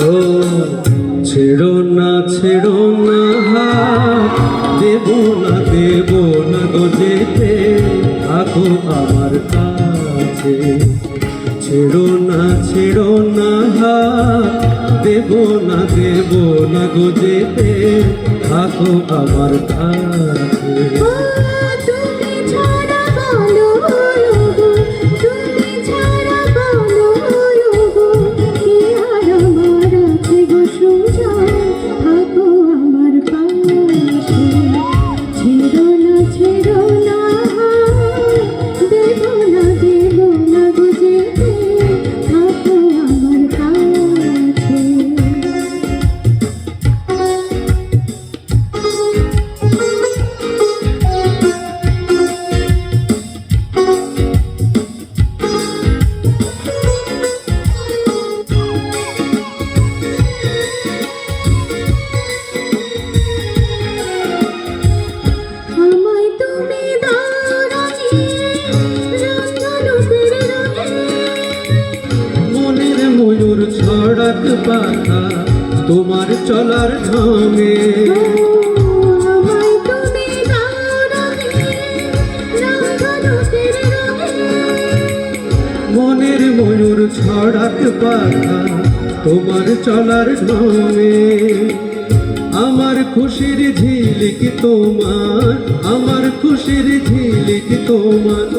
ও ছেড়ো না হাত, দেব না গো যেতে, থাকো আমার কাছে। ছেড়ো না হাত, দেব না গো যেতে, থাকো আমার কাছে। ছড়াক পাখা তোমার চলার ঢঙে, মনের ময়ূর ছড়াক পাখা তোমার চলার ঢঙে। আমার খুশির ঝিলিক তোমার, আমার খুশির ঝিলিক তোমার,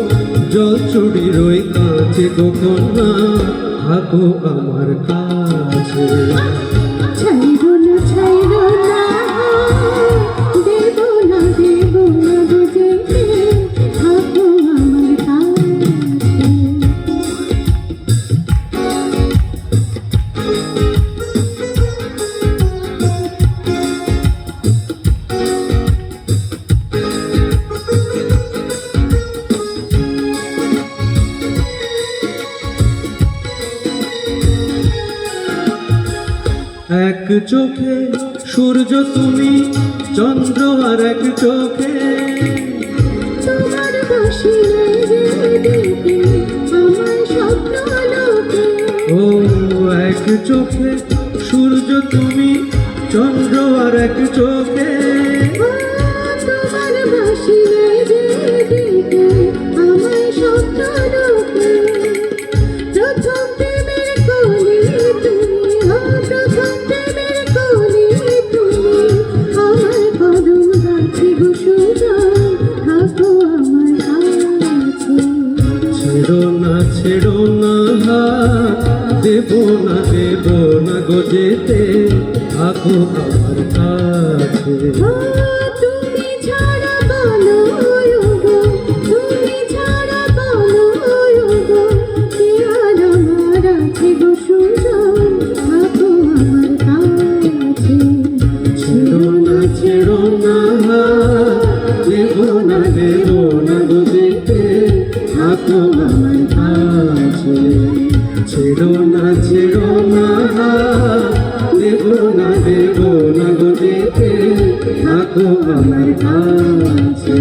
জল চুড়ি রই কাছে গো কন্যা, থাকো আমার কাছে। ছাইরো না দেব না গো যেতে, থাকো আমার কাছে। এক চোখে সূর্য তুমি, চন্দ্র আর এক চোখে, তোমার হাসি দেখে আমার স্বপ্ন লোকে। ও এক চোখে সূর্য তুমি, চন্দ্র আর এক চোখে, তোমার হাসি দেখে আমার স্বপ্ন লোকে। প্রথম প্রেমের কলি তুমি, প্রথম প্রেমের কলি তুমি, আমার কদম গাছে গো সুজন, থাকো আমার কাছে। ছেড়ো না হাত, দেব না গো যেতে, থাকো আমার কাছে। তুমি ছাড়া বলো গো, তুমি ছাড়া বলো গো, কে আর আমার আছে গো সুজন, থাকো আমার কাছে। ছেড়ো না হাত, দেব না গো যেতে, থাকো আমার কাছে। ছেড়ো না হাত, দেব না গো যেতে, থাকো আমার কাছে।